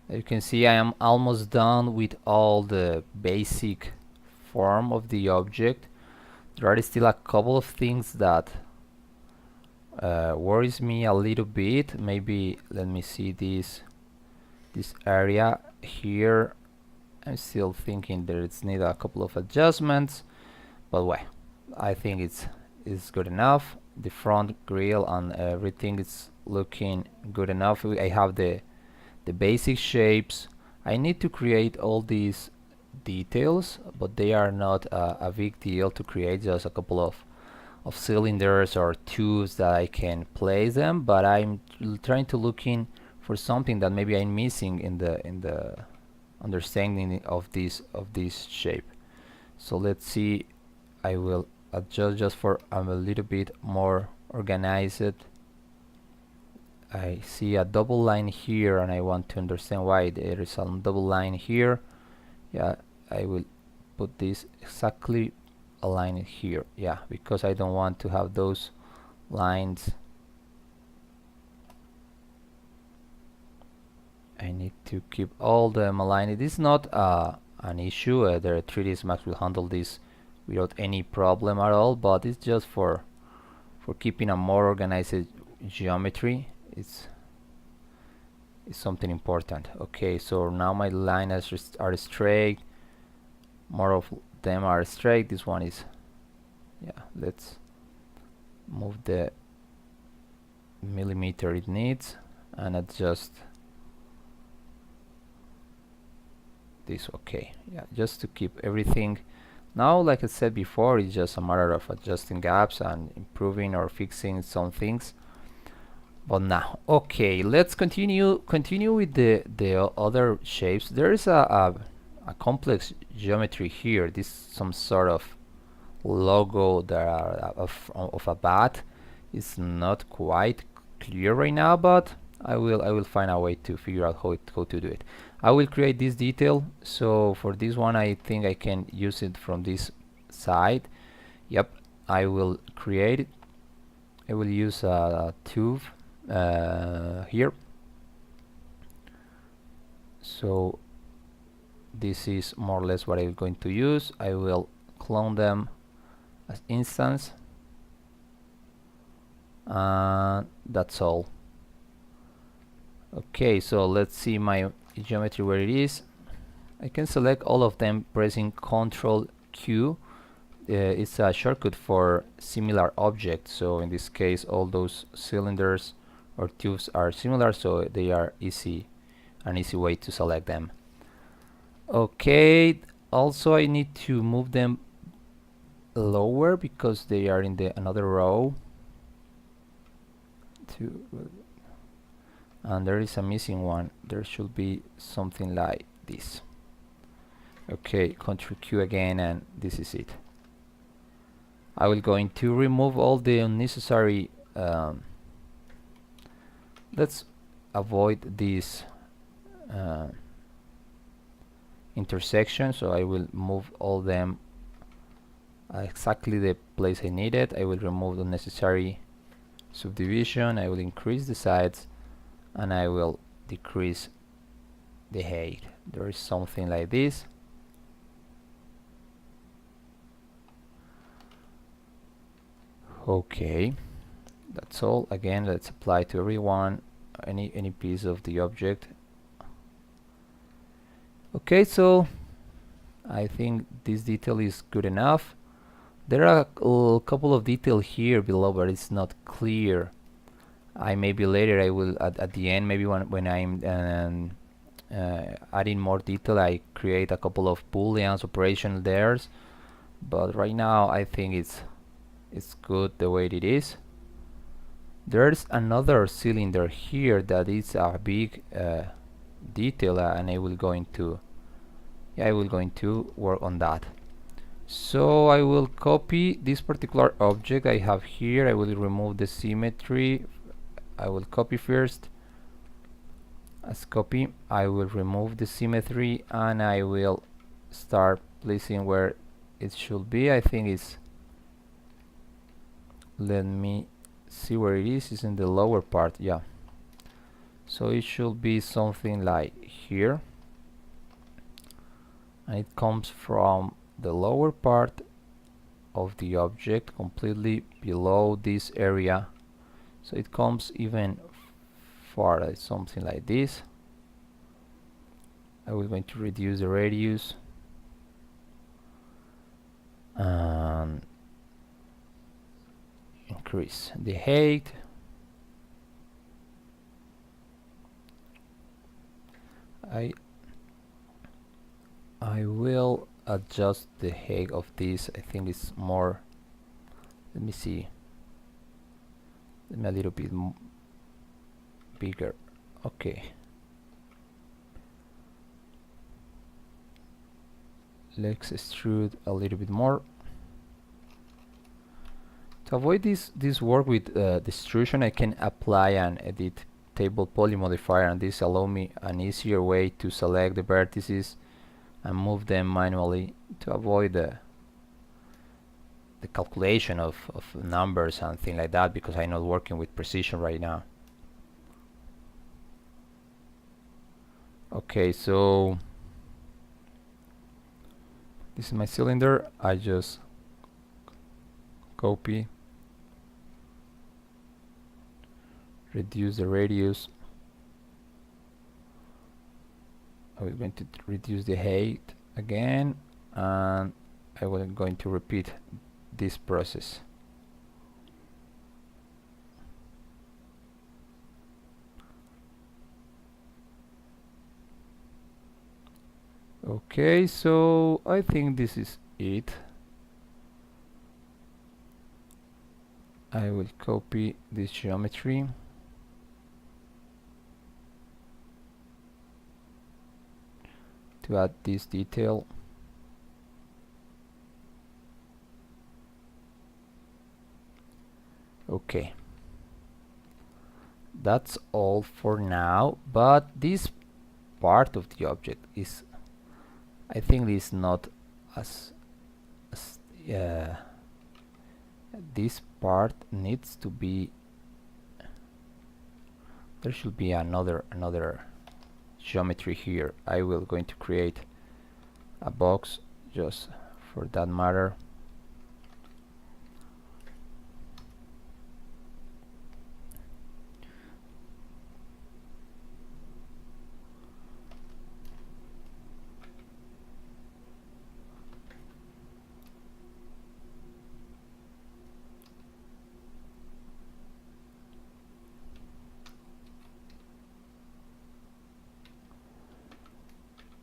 As you can see, I am almost done with all the basic form of the object. There are still a couple of things that worries me a little bit. Maybe let me see this area here. I'm still thinking that it's need a couple of adjustments, but well, I think it's good enough. The front grille and everything is looking good enough. I have the basic shapes. I need to create all these details, but they are not a big deal to create, just a couple of cylinders or tubes that I can place them, but I'm trying to looking for something that maybe I'm missing in the understanding of this shape. So let's see, I will adjust just for a little bit more organized. I see a double line here and I want to understand why there is a double line here. Yeah, I will put this exactly aligned here. Yeah, because I don't want to have those lines. I need to keep all them aligned. It is not an issue. The 3ds Max will handle this without any problem at all, but it's just for keeping a more organized geometry. It's something important. Okay, so now my lines are straight. More of them are straight. This one is, yeah, let's move the millimeter it needs and adjust this. Okay, yeah, just to keep everything. Now, like I said before, it's just a matter of adjusting gaps and improving or fixing some things. But now, okay, let's continue with the other shapes. There is a complex geometry here. This some sort of logo that of a bat. It's not quite clear right now, but I will find a way to figure out how to do it. I will create this detail. So for this one, I think I can use it from this side. Yep, I will create it. I will use a tube here. So this is more or less what I'm going to use. I will clone them as instance, and that's all. Okay, so let's see my geometry where it is. I can select all of them pressing Ctrl Q. It's a shortcut for similar objects. So in this case, all those cylinders or tubes are similar, so they are an easy way to select them. Okay, also I need to move them lower because they are in the another row. And there is a missing one. There should be something like this. Okay, Ctrl Q again, and this is it. I will going to remove all the unnecessary. Let's avoid this intersection, so I will move all them exactly the place I need it. I will remove the necessary subdivision. I will increase the sides and I will decrease the height. There is something like this. Okay, that's all. Again, let's apply to everyone, any piece of the object. Okay, so I think this detail is good enough. There are a couple of details here below, but it's not clear. Maybe later I will at the end, maybe when I'm adding more detail, I create a couple of booleans operation there. But right now I think it's good the way it is. There's another cylinder here that is a big detail, and I will going to work on that. So I will copy this particular object I have here. I will remove the symmetry. I will copy first as copy. I will remove the symmetry and I will start placing where it should be. I think it's, let me see where it is. It's in the lower part. Yeah, So it should be something like here, and it comes from the lower part of the object completely below this area, so it comes even farther, something like this. I was going to reduce the radius and increase the height. I will adjust the height of this. I think it's more, let me see, let me a little bit bigger. Okay, let's extrude a little bit more. To avoid this work with extrusion, I can apply an edit table poly modifier, and this allow me an easier way to select the vertices and move them manually to avoid the calculation of numbers and things like that, because I'm not working with precision right now. Okay, so this is my cylinder. I just copy, reduce the radius. I was going to reduce the height again, and I was going to repeat this process. Okay, so I think this is it. I will copy this geometry, to add this detail. Okay, that's all for now, but this part of the object is, I think, is not as this part needs to be, there should be another geometry here. I will going to create a box just for that matter.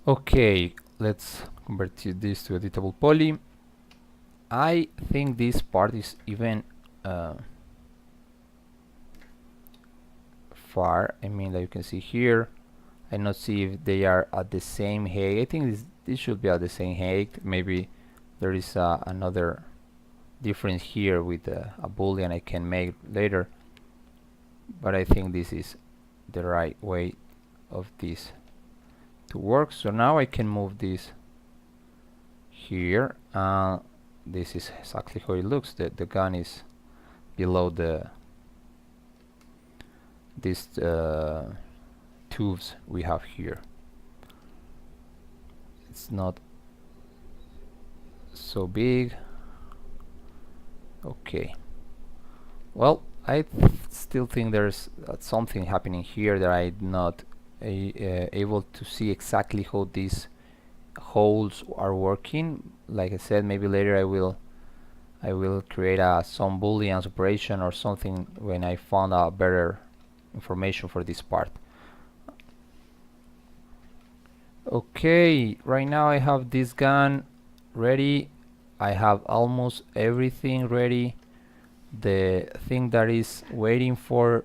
Okay, let's convert this to editable poly. I think this part is even far. I mean, like you can see here, I not see if they are at the same height. I think this should be at the same height. Maybe there is another difference here with a boolean I can make later, but I think this is the right way of this to work. So now I can move this here. This is exactly how it looks. The gun is below these tubes we have here. It's not so big. Okay, well, I still think there's something happening here that I'm not able to see exactly how these holes are working. Like I said, maybe later I will create some boolean operation or something when I found out better information for this part. Okay, right now I have this gun ready. I have almost everything ready. The thing that is waiting for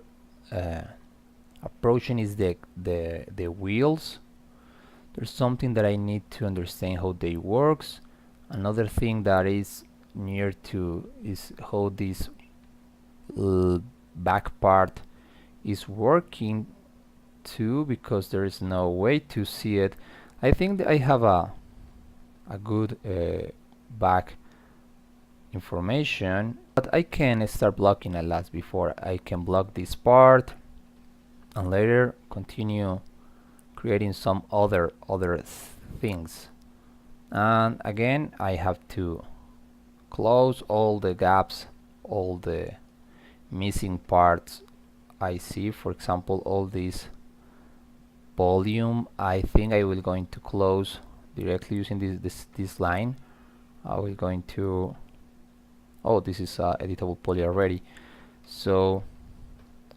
approaching is the wheels. There's something that I need to understand how they works. Another thing that is near to is how this back part is working too, because there is no way to see it. I think that I have a good back information, but I can start blocking a lot before I can block this part, and later continue creating some other things. And again, I have to close all the gaps, all the missing parts I see. For example, all this volume, I think I will going to close directly using this line. I will going to, oh, this is editable poly already, so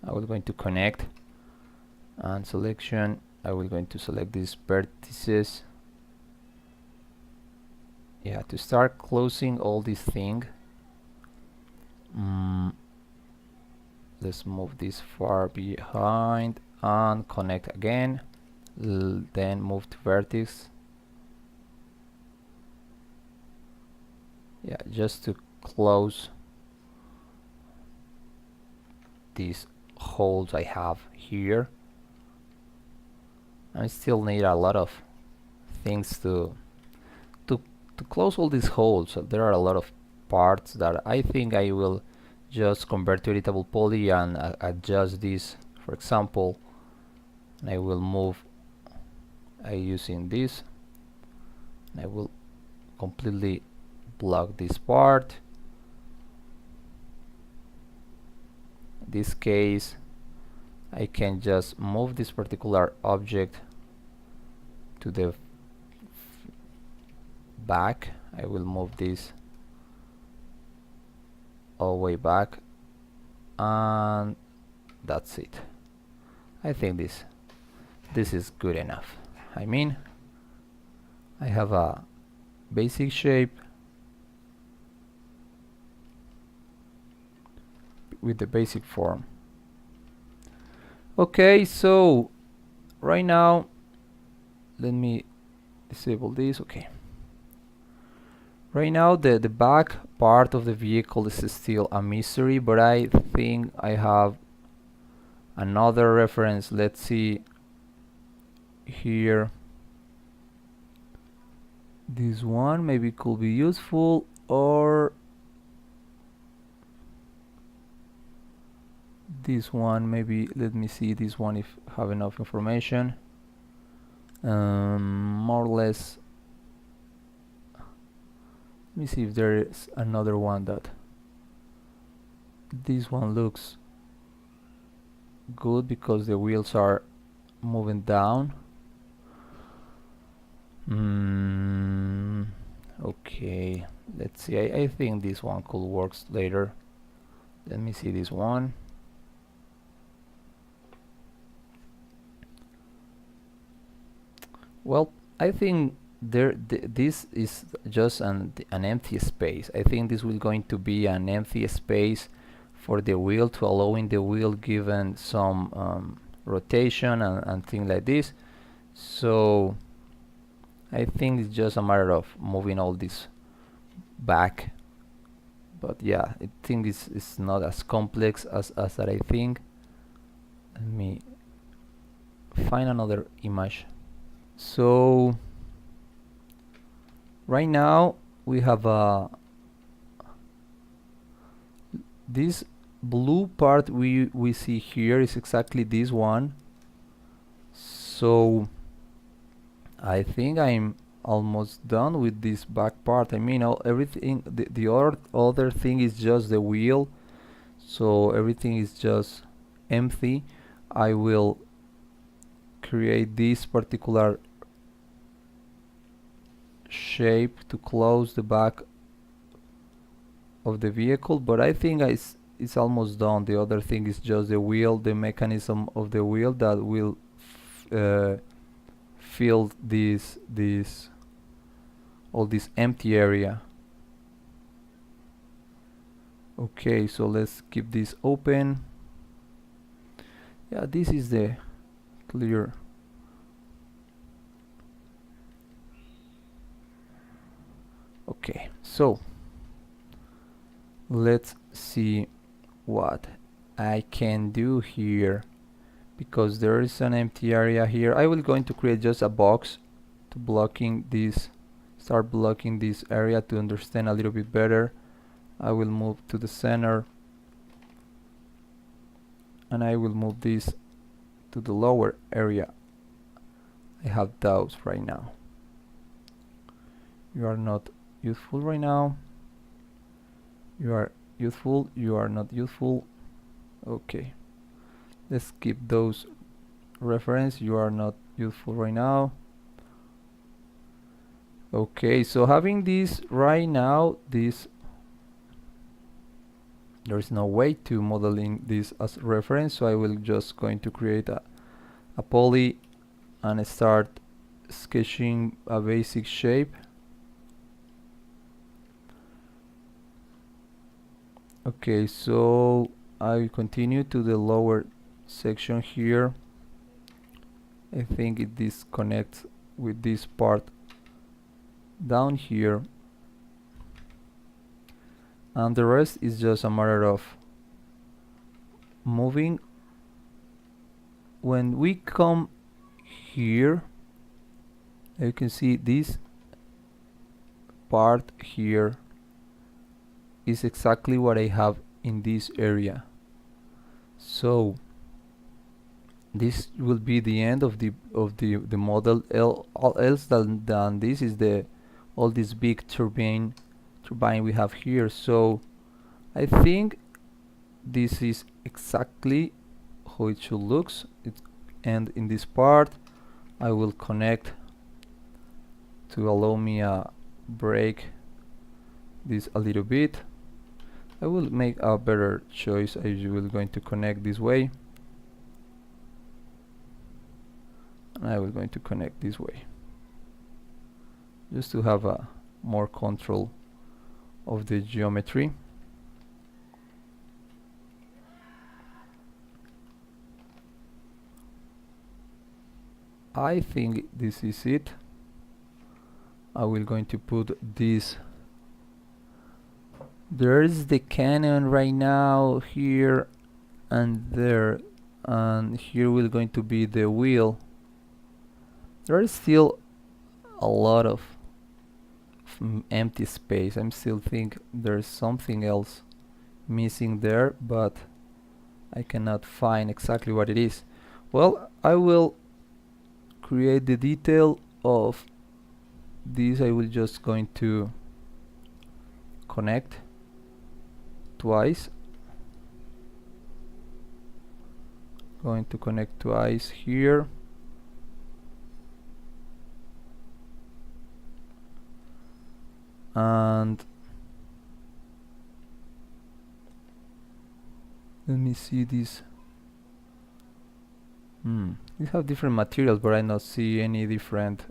I will going to connect and selection. I will going to select these vertices, yeah, to start closing all this thing. Let's move this far behind and connect again. Then move to vertex, yeah, just to close these holes I have here. I still need a lot of things to close all these holes. So there are a lot of parts that I think I will just convert to editable poly and adjust this, for example, and I will move using this, and I will completely block this part. In this case, I can just move this particular object to the back. I will move this all the way back, and that's it. I think this is good enough. I mean, I have a basic shape with the basic form. Okay, so right now let me disable this. Okay, right now the back part of the vehicle is still a mystery, but I think I have another reference. Let's see here. This one maybe could be useful, or this one maybe. Let me see this one if I have enough information. More or less. Let me see if there is another one that this one looks good because the wheels are moving down. Okay, let's see. I think this one could work later. Let me see this one. Well, I think this is just an empty space. I think this will going to be an empty space for the wheel, to allowing the wheel given some rotation and things like this. So I think it's just a matter of moving all this back. But yeah, I think this is not as complex as that I think. Let me find another image. So right now we have this blue part we see here is exactly this one. So I think I'm almost done with this back part. I mean, everything, the other thing is just the wheel, so everything is just empty. I will create this particular shape to close the back of the vehicle, but I think it's almost done. The other thing is just the wheel, the mechanism of the wheel that will fill all this empty area. Okay, so let's keep this open. Yeah, this is the clear. Okay, so let's see what I can do here, because there is an empty area here. I will going to create just a box to blocking this, start blocking this area to understand a little bit better. I will move to the center, and I will move this to the lower area. I have doubts right now. You are not useful right now. You are useful. You are not useful. Okay. Let's keep those reference. You are not useful right now. Okay, so having this right now, there is no way to modeling this as reference, so I will just going to create a poly and start sketching a basic shape. Okay, so I continue to the lower section here. I think it disconnects with this part down here, and the rest is just a matter of moving. When we come here, you can see this part here is exactly what I have in this area. So this will be the end of the model. All else than this is all this big turbine we have here. So I think this is exactly how it should looks. And in this part I will connect to allow me a break this a little bit. I will make a better choice. I will going to connect this way, and I will going to connect this way, just to have a more control of the geometry. I think this is it. I will going to put this. There's the cannon right now here and there, and here will going to be the wheel. There is still a lot of empty space. I'm still think there's something else missing there, but I cannot find exactly what it is. Well, I will create the detail of this. I will just going to connect twice. Going to connect twice here. And let me see this. We have different materials, but I not see any different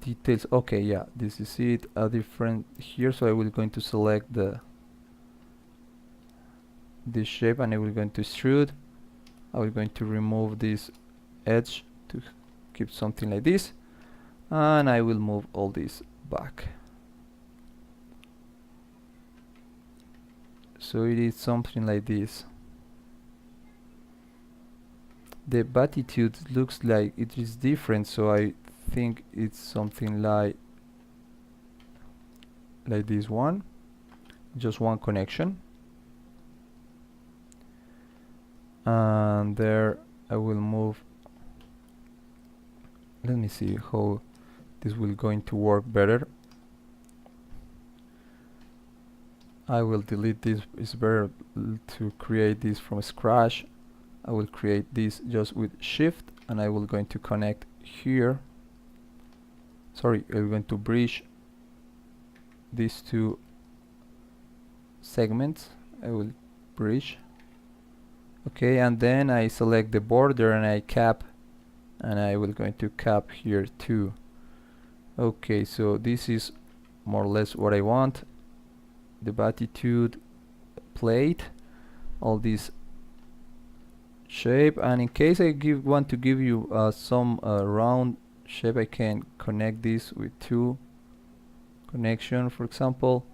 details. Okay, yeah, this is it. A different here, so I will going to select this shape, and I will going to extrude. I will going to remove this edge to keep something like this, and I will move all this back. So it is something like this. The batitude looks like it is different, so I think it's something like this one, just one connection. And there I will move. Let me see how this will going to work better. I will delete this. It's better to create this from scratch. I will create this just with shift, and I will going to connect here. Sorry, I'm going to bridge these two segments. I will bridge. Okay, and then I select the border and I cap, and I will going to cap here too. Okay, so this is more or less what I want. The batitude plate, all this shape, and in case I want to give you some round shape, I can connect this with two connection, for example,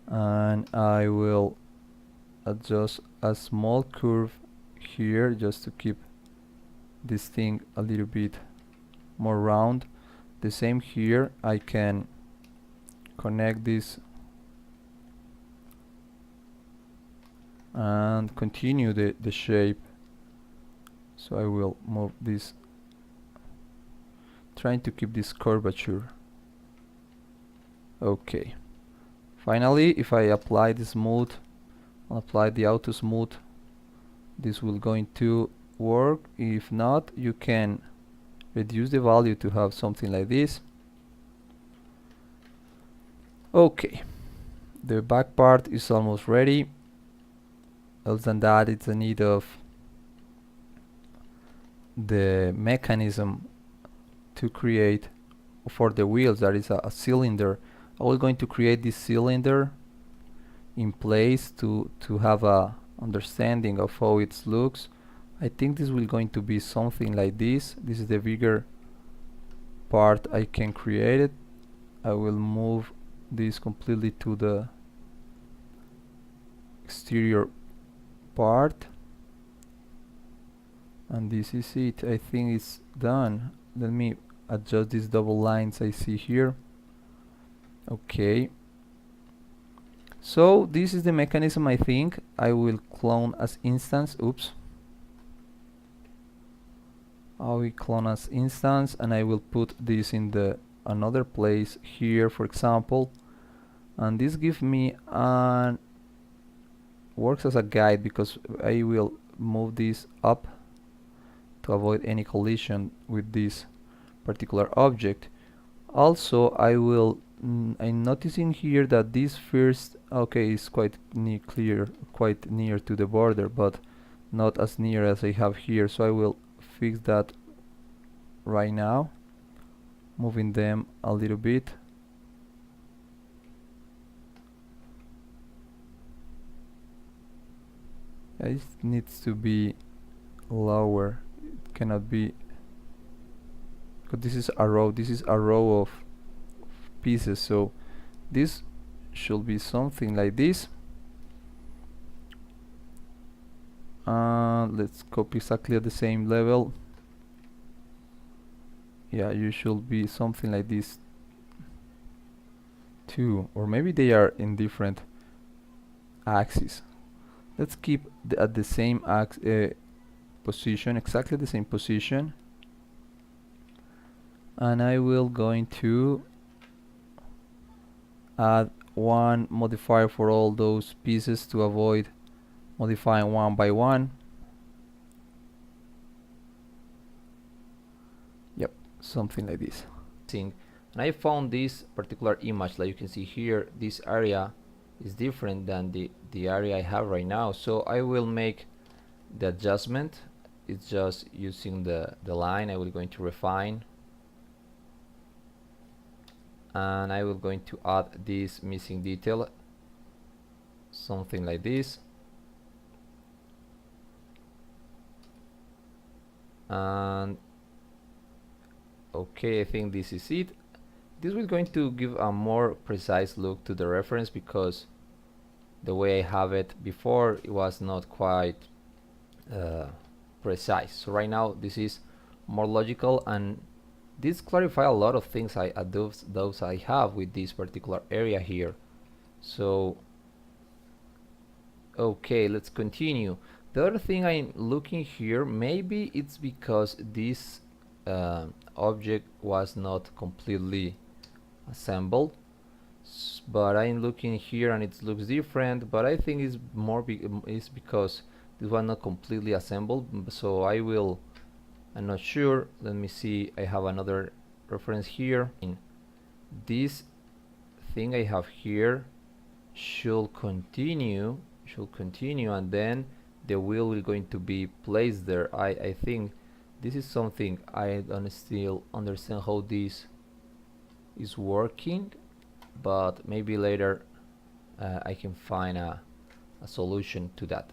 and I will adjust a small curve here just to keep this thing a little bit more round. The same here, I can connect this and continue the shape So I will move this, trying to keep this curvature. Okay, finally, if I apply the smooth, apply the auto smooth, this will going to work. If not, you can reduce the value to have something like this. Okay, the back part is almost ready. Other than that, it's a need of the mechanism to create for the wheels. That is a cylinder. I was going to create this cylinder in place to have a understanding of how it looks. I think this will going to be something like this. This is the bigger part I can create it. I will move this completely to the exterior part, and this is it. I think it's done. Let me adjust these double lines I see here. Okay, so this is the mechanism. I think I will clone as instance. Oops, I will clone as instance, and I will put this in the another place here, for example, and this gives me an works as a guide, because I will move this up to avoid any collision with this particular object. Also, I will I'm noticing here that this first, okay, is quite quite near to the border, but not as near as I have here, so I will fix that right now, moving them a little bit. It needs to be lower. It cannot be, because this is a row. This is a row of pieces, so this should be something like this. Let's copy exactly at the same level. Yeah, you should be something like this too, or maybe they are in different axes. Let's keep at the same position, exactly the same position, and I will going to add one modifier for all those pieces to avoid modifying one by one. Yep, something like this. And I found this particular image, like you can see here, this area is different than the area I have right now, so I will make the adjustment. It's just using the line. I will going to refine, and I will going to add this missing detail, something like this, and okay, I think this is it. This is going to give a more precise look to the reference, because the way I have it before, it was not quite precise. So right now this is more logical, and this clarify a lot of things those I have with this particular area here. So okay, let's continue. The other thing I'm looking here, maybe it's because this object was not completely assembled, but I'm looking here and it looks different, but I think it's more is because this was not completely assembled. So I'm not sure. Let me see. I have another reference here. In this thing I have here should continue, and then the wheel will going to be placed there. I think this is something I don't still understand how this is working, but maybe later I can find a solution to that.